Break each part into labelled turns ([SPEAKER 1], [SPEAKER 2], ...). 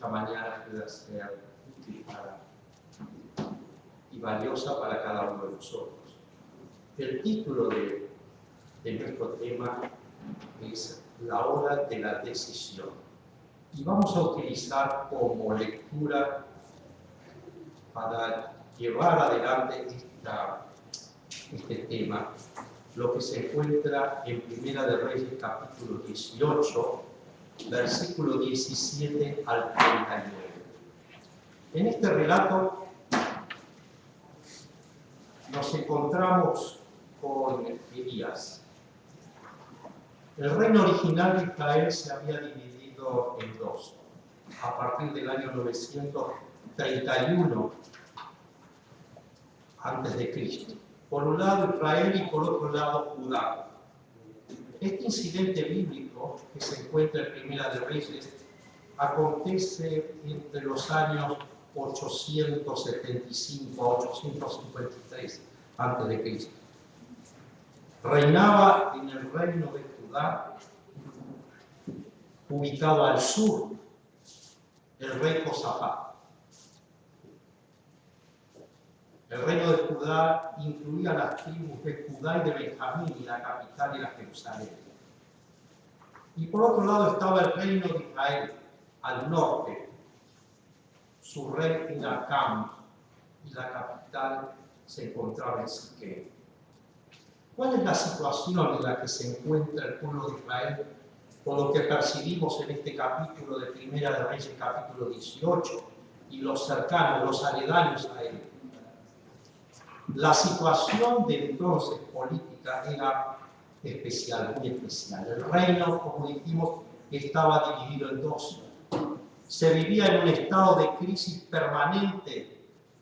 [SPEAKER 1] esta mañana pueda ser útil y valiosa para cada uno de nosotros. El título de nuestro tema es La hora de la decisión. Y vamos a utilizar como lectura para llevar adelante este tema lo que se encuentra en Primera de Reyes capítulo 18, versículo 17 al 39. En este relato nos encontramos con Elías. El reino original de Israel se había dividido en dos, a partir del año 931 a.C. Por un lado Israel y por otro lado Judá. Este incidente bíblico que se encuentra en Primera de Reyes acontece entre los años 875 a 853 a.C. Reinaba en el reino de Judá, ubicado al sur, el rey Josafat. El reino de Judá incluía las tribus de Judá y de Benjamín, y la capital era Jerusalén. Y por otro lado estaba el reino de Israel, al norte. Su rey era Cam, y la capital se encontraba en Siquem. ¿Cuál es la situación en la que se encuentra el pueblo de Israel con lo que percibimos en este capítulo de Primera de Reyes, capítulo 18, y los cercanos, los aledaños a él? La situación de entonces política era especial, muy especial. El reino, como dijimos, estaba dividido en dos. Se vivía en un estado de crisis permanente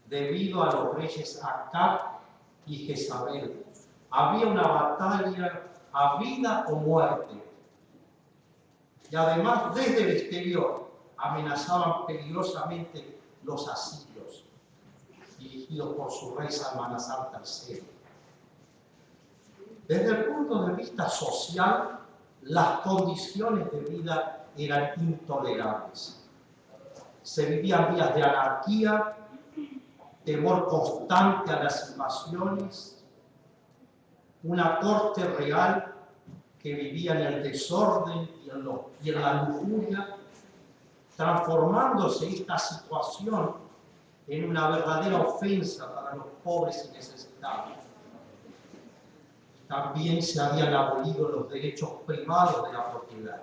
[SPEAKER 1] debido a los reyes Acab y Jezabel. Había una batalla a vida o muerte. Y además, desde el exterior, amenazaban peligrosamente los asirios, dirigidos por su rey Salmanasar III. Desde el punto de vista social, las condiciones de vida eran intolerables. Se vivían días de anarquía, temor constante a las invasiones, una corte real que vivía en el desorden y en la lujuria, transformándose esta situación en una verdadera ofensa para los pobres y necesitados. También se habían abolido los derechos privados de la propiedad.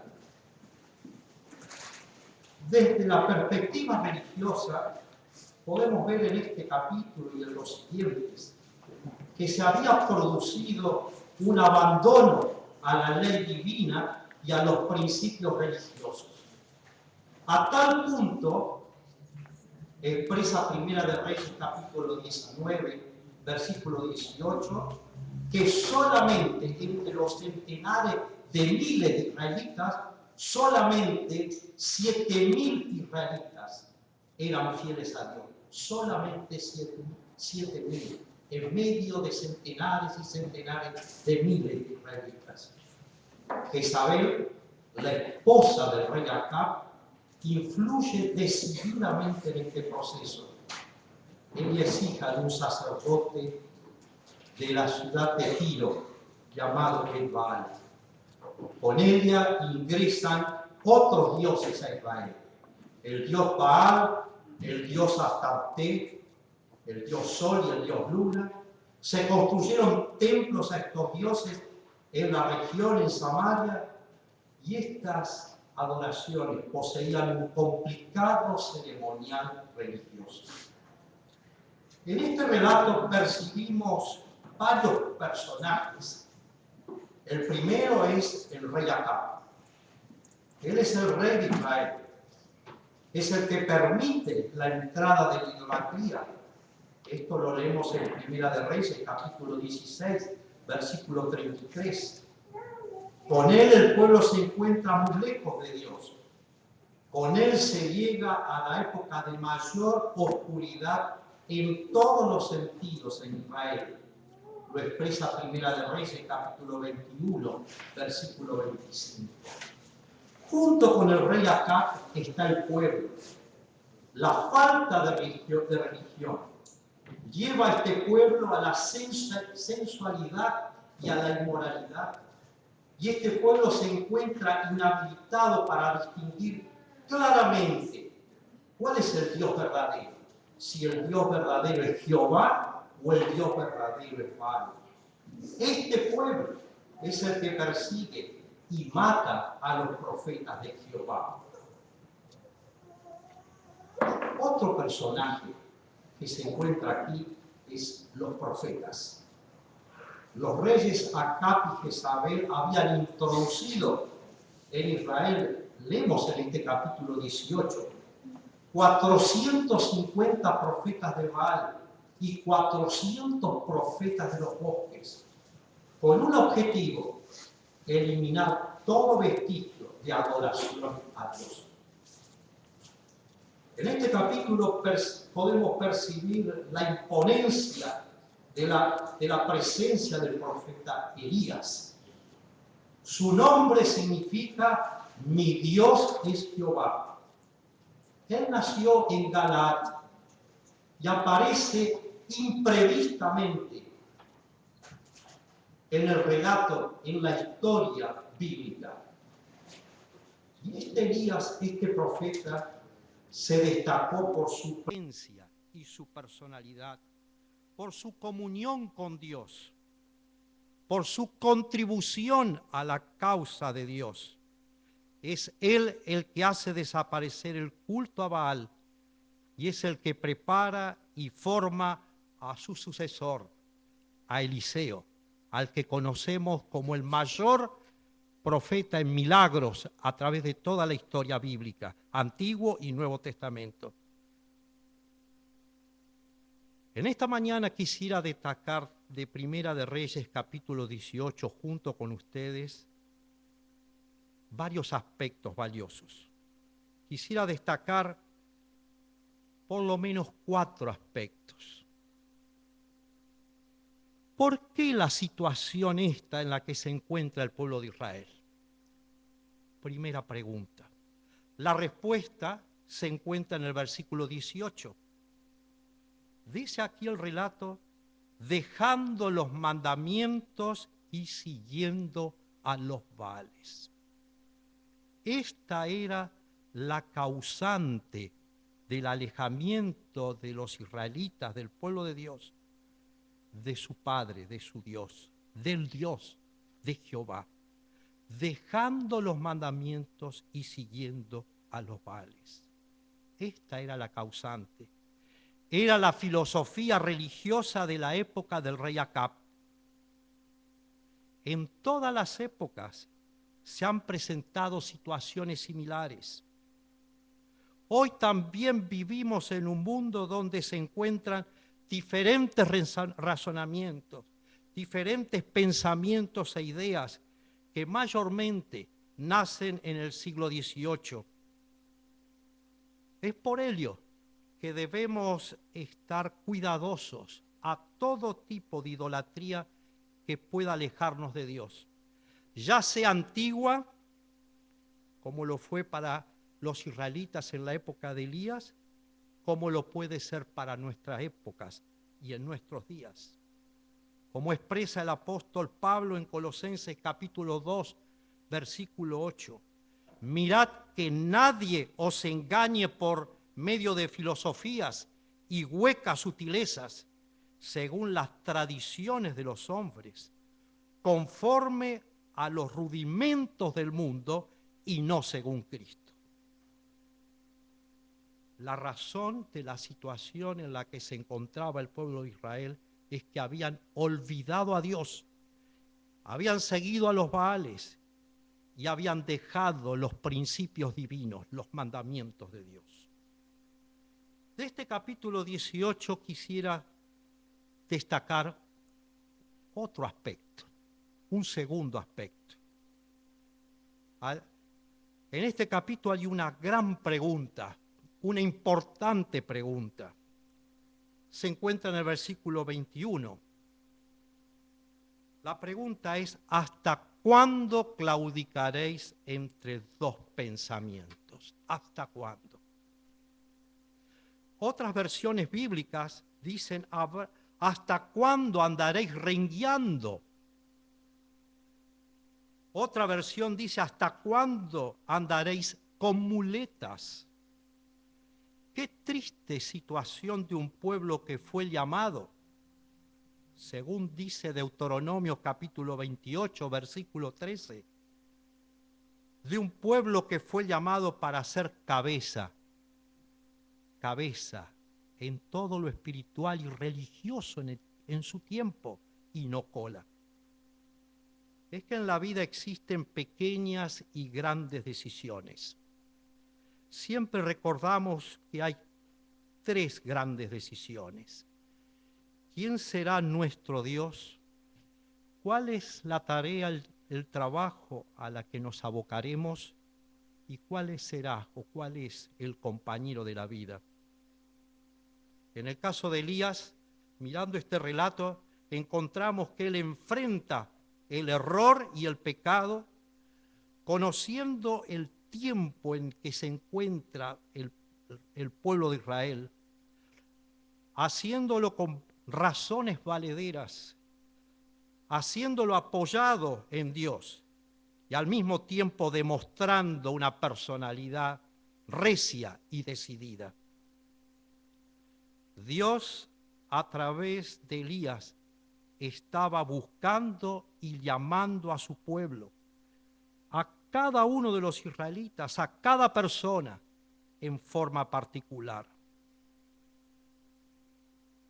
[SPEAKER 1] Desde la perspectiva religiosa, podemos ver en este capítulo y en los siguientes que se había producido un abandono a la ley divina y a los principios religiosos. A tal punto, expresa Primera de Reyes capítulo 19, versículo 18, que solamente entre los centenares de miles de israelitas, solamente 7.000 israelitas eran fieles a Dios. Solamente 7.000, en medio de centenares y centenares de miles de israelitas. Jezabel, la esposa del rey Acab, influye decididamente en este proceso. Ella es hija de un sacerdote de la ciudad de Tiro, llamado Baal. Con ella ingresan otros dioses a Israel: el dios Baal, el dios Astarte, el dios Sol y el dios Luna. Se construyeron templos a estos dioses en la región, en Samaria, y estas adoraciones poseían un complicado ceremonial religioso. En este relato percibimos varios personajes. El primero es el rey Acab. Él es el rey de Israel. Es el que permite la entrada de la idolatría. Esto lo leemos en Primera de Reyes, capítulo 16, versículo 33. Con él el pueblo se encuentra muy lejos de Dios. Con él se llega a la época de mayor oscuridad en todos los sentidos en Israel. Lo expresa Primera de Reyes, capítulo 21, versículo 25. Junto con el rey Acab está el pueblo. La falta de religión lleva a este pueblo a la sensualidad y a la inmoralidad. Y este pueblo se encuentra inhabilitado para distinguir claramente cuál es el Dios verdadero. Si el Dios verdadero es Jehová o el Dios verdadero es Baal. Este pueblo es el que persigue y mata a los profetas de Jehová. Otro personaje que se encuentra aquí es los profetas. Los reyes Acab y Jezabel habían introducido en Israel, leemos en este capítulo 18, 450 profetas de Baal y 400 profetas de los bosques, con un objetivo: eliminar todo vestigio de adoración a Dios. En este capítulo podemos percibir la imponencia de la presencia del profeta Elías. Su nombre significa mi Dios es Jehová. Él nació en Galaad y aparece imprevistamente en el relato, en la historia bíblica. Y este Elías, este profeta, se destacó por su presencia y su personalidad, por su comunión con Dios, por su contribución a la causa de Dios. Es él el que hace desaparecer el culto a Baal y es el que prepara y forma a su sucesor, a Eliseo, al que conocemos como el mayor profeta en milagros a través de toda la historia bíblica, Antiguo y Nuevo Testamento. En esta mañana quisiera destacar de Primera de Reyes, capítulo 18, junto con ustedes, varios aspectos valiosos. Quisiera destacar por lo menos 4 aspectos. ¿Por qué la situación esta en la que se encuentra el pueblo de Israel? Primera pregunta. La respuesta se encuentra en el versículo 18. Dice aquí el relato: dejando los mandamientos y siguiendo a los Baales. Esta era la causante del alejamiento de los israelitas, del pueblo de Dios, de su Padre, de su Dios, del Dios de Jehová, dejando los mandamientos y siguiendo a los Baales. Esta era la causante. Era la filosofía religiosa de la época del rey Acab. En todas las épocas se han presentado situaciones similares. Hoy también vivimos en un mundo donde se encuentran diferentes razonamientos, diferentes pensamientos e ideas que mayormente nacen en el siglo XVIII. Es por ello que debemos estar cuidadosos a todo tipo de idolatría que pueda alejarnos de Dios, ya sea antigua, como lo fue para los israelitas en la época de Elías, como lo puede ser para nuestras épocas y en nuestros días. Como expresa el apóstol Pablo en Colosenses capítulo 2, versículo 8, mirad que nadie os engañe por medio de filosofías y huecas sutilezas, según las tradiciones de los hombres, conforme a los rudimentos del mundo y no según Cristo. La razón de la situación en la que se encontraba el pueblo de Israel es que habían olvidado a Dios, habían seguido a los Baales y habían dejado los principios divinos, los mandamientos de Dios. De este capítulo 18 quisiera destacar otro aspecto, un segundo aspecto. En este capítulo hay una gran pregunta, una importante pregunta. Se encuentra en el versículo 21. La pregunta es: ¿hasta cuándo claudicaréis entre dos pensamientos? ¿Hasta cuándo?
[SPEAKER 2] Otras versiones bíblicas dicen, ¿hasta cuándo andaréis rengueando? Otra versión dice, ¿hasta cuándo andaréis con muletas? Qué triste situación de un pueblo que fue llamado, según dice Deuteronomio capítulo 28, versículo 13, de un pueblo que fue llamado para ser cabeza en todo lo espiritual y religioso en su tiempo, y no cola. Es que en la vida existen pequeñas y grandes decisiones. Siempre recordamos que hay 3 grandes decisiones. ¿Quién será nuestro Dios? ¿Cuál es la tarea, el trabajo a la que nos abocaremos? ¿Y cuál será o cuál es el compañero de la vida? En el caso de Elías, mirando este relato, encontramos que él enfrenta el error y el pecado, conociendo el tiempo en que se encuentra el pueblo de Israel, haciéndolo con razones valederas, haciéndolo apoyado en Dios y al mismo tiempo demostrando una personalidad recia y decidida. Dios, a través de Elías, estaba buscando y llamando a su pueblo, a cada uno de los israelitas, a cada persona en forma particular.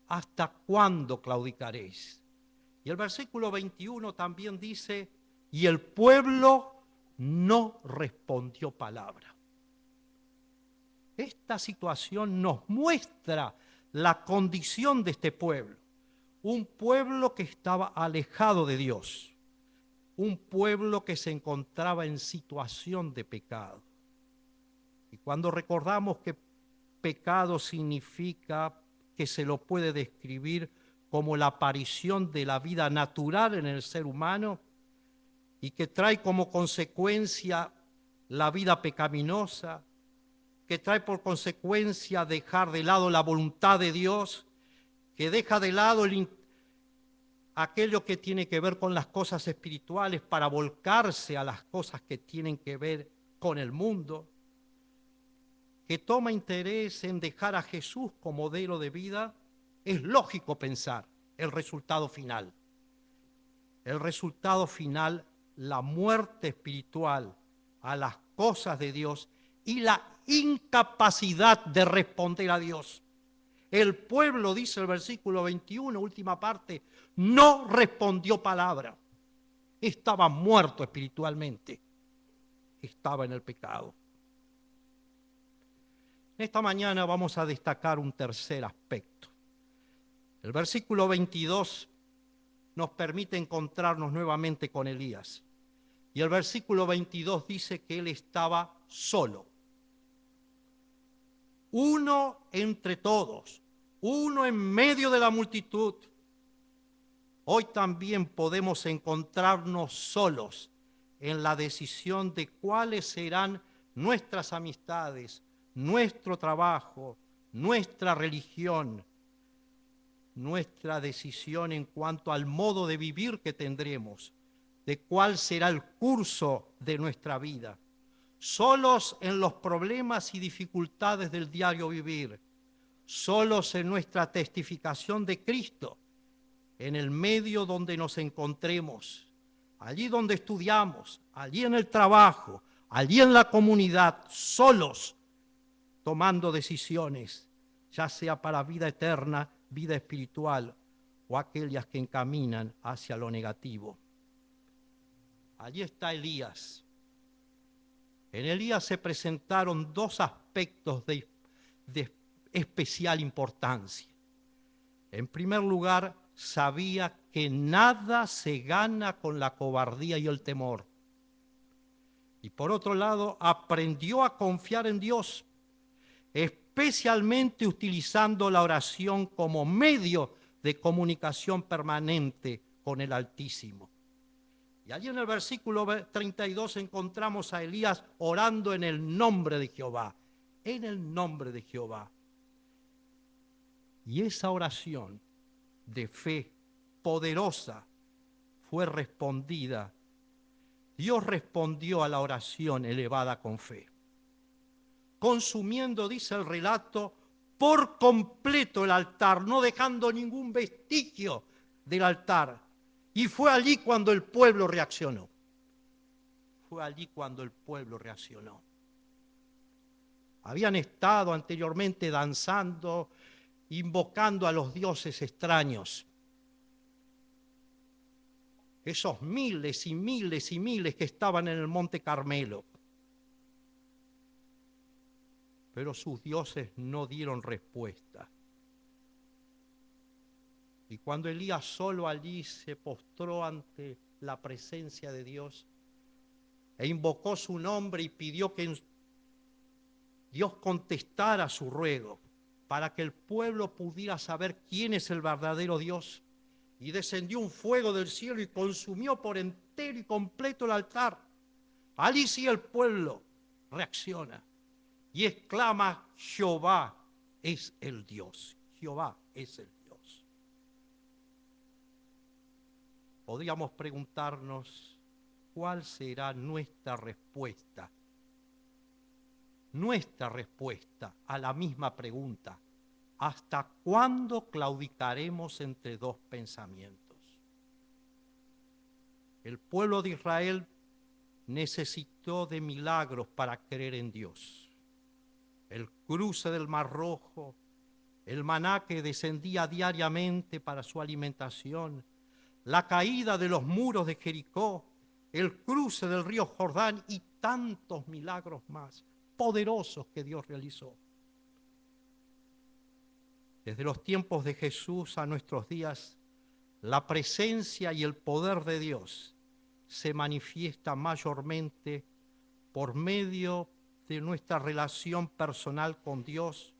[SPEAKER 2] ¿Hasta cuándo claudicaréis? Y el versículo 21 también dice, y el pueblo no respondió palabra. Esta situación nos muestra la condición de este pueblo. Un pueblo que estaba alejado de Dios. Un pueblo que se encontraba en situación de pecado. Y cuando recordamos que pecado significa que se lo puede describir como la aparición de la vida natural en el ser humano y que trae como consecuencia la vida pecaminosa, que trae por consecuencia dejar de lado la voluntad de Dios, que deja de lado aquello que tiene que ver con las cosas espirituales para volcarse a las cosas que tienen que ver con el mundo, que toma interés en dejar a Jesús como modelo de vida. Es lógico pensar el resultado final. El resultado final, la muerte espiritual a las cosas de Dios y la incapacidad de responder a Dios. El pueblo, dice el versículo 21, última parte, no respondió palabra. Estaba muerto espiritualmente. Estaba en el pecado. Esta mañana vamos a destacar un tercer aspecto. El versículo 22 nos permite encontrarnos nuevamente con Elías. Y el versículo 22 dice que él estaba solo. Uno entre todos, uno en medio de la multitud. Hoy también podemos encontrarnos solos en la decisión de cuáles serán nuestras amistades, nuestro trabajo, nuestra religión, nuestra decisión en cuanto al modo de vivir que tendremos, de cuál será el curso de nuestra vida. Solos en los problemas y dificultades del diario vivir, solos en nuestra testificación de Cristo, en el medio donde nos encontremos, allí donde estudiamos, allí en el trabajo, allí en la comunidad, solos, tomando decisiones, ya sea para vida eterna, vida espiritual o aquellas que encaminan hacia lo negativo. Allí está Elías. En Elías se presentaron 2 aspectos de especial importancia. En primer lugar, sabía que nada se gana con la cobardía y el temor. Y por otro lado, aprendió a confiar en Dios, especialmente utilizando la oración como medio de comunicación permanente con el Altísimo. Y allí en el versículo 32 encontramos a Elías orando en el nombre de Jehová, en el nombre de Jehová. Y esa oración de fe poderosa fue respondida. Dios respondió a la oración elevada con fe, consumiendo, dice el relato, por completo el altar, no dejando ningún vestigio del altar. Y fue allí cuando el pueblo reaccionó. Fue allí cuando el pueblo reaccionó. Habían estado anteriormente danzando, invocando a los dioses extraños. Esos miles y miles y miles que estaban en el Monte Carmelo. Pero sus dioses no dieron respuesta. Y cuando Elías solo allí se postró ante la presencia de Dios e invocó su nombre y pidió que Dios contestara su ruego para que el pueblo pudiera saber quién es el verdadero Dios, y descendió un fuego del cielo y consumió por entero y completo el altar. Allí sí el pueblo reacciona y exclama: Jehová es el Dios. Jehová es el Dios. Podríamos preguntarnos cuál será nuestra respuesta. Nuestra respuesta a la misma pregunta: ¿hasta cuándo claudicaremos entre dos pensamientos? El pueblo de Israel necesitó de milagros para creer en Dios. El cruce del Mar Rojo, el maná que descendía diariamente para su alimentación, la caída de los muros de Jericó, el cruce del río Jordán y tantos milagros más poderosos que Dios realizó. Desde los tiempos de Jesús a nuestros días, la presencia y el poder de Dios se manifiesta mayormente por medio de nuestra relación personal con Dios,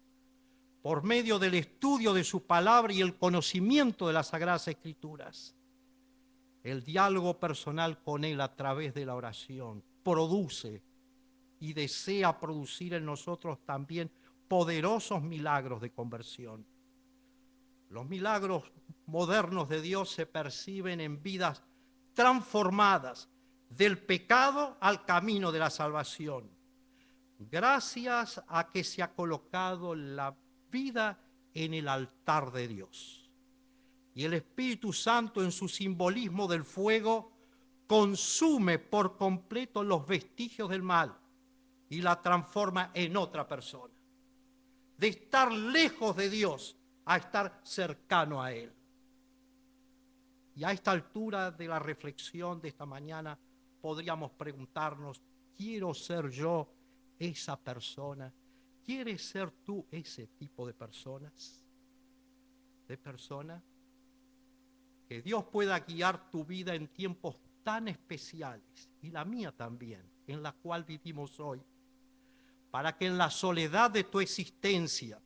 [SPEAKER 2] por medio del estudio de su palabra y el conocimiento de las Sagradas Escrituras. El diálogo personal con Él a través de la oración produce y desea producir en nosotros también poderosos milagros de conversión. Los milagros modernos de Dios se perciben en vidas transformadas del pecado al camino de la salvación, gracias a que se ha colocado la vida en el altar de Dios. Y el Espíritu Santo, en su simbolismo del fuego, consume por completo los vestigios del mal y la transforma en otra persona. De estar lejos de Dios a estar cercano a Él. Y a esta altura de la reflexión de esta mañana podríamos preguntarnos: ¿quiero ser yo esa persona? ¿Quieres ser tú ese tipo de personas? ¿De persona? Que Dios pueda guiar tu vida en tiempos tan especiales, y la mía también, en la cual vivimos hoy, para que en la soledad de tu existencia,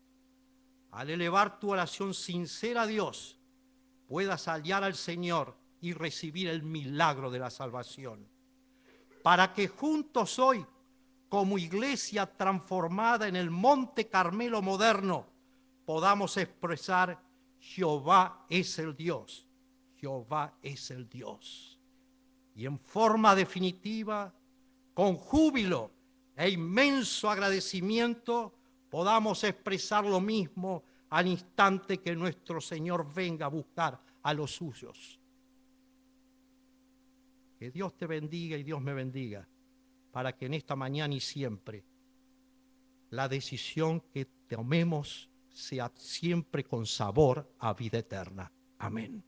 [SPEAKER 2] al elevar tu oración sincera a Dios, puedas hallar al Señor y recibir el milagro de la salvación. Para que juntos hoy, como iglesia transformada en el Monte Carmelo moderno, podamos expresar: Jehová es el Dios, Jehová es el Dios. Y en forma definitiva, con júbilo e inmenso agradecimiento, podamos expresar lo mismo al instante que nuestro Señor venga a buscar a los suyos. Que Dios te bendiga y Dios me bendiga, para que en esta mañana y siempre la decisión que tomemos sea siempre con sabor a vida eterna. Amén.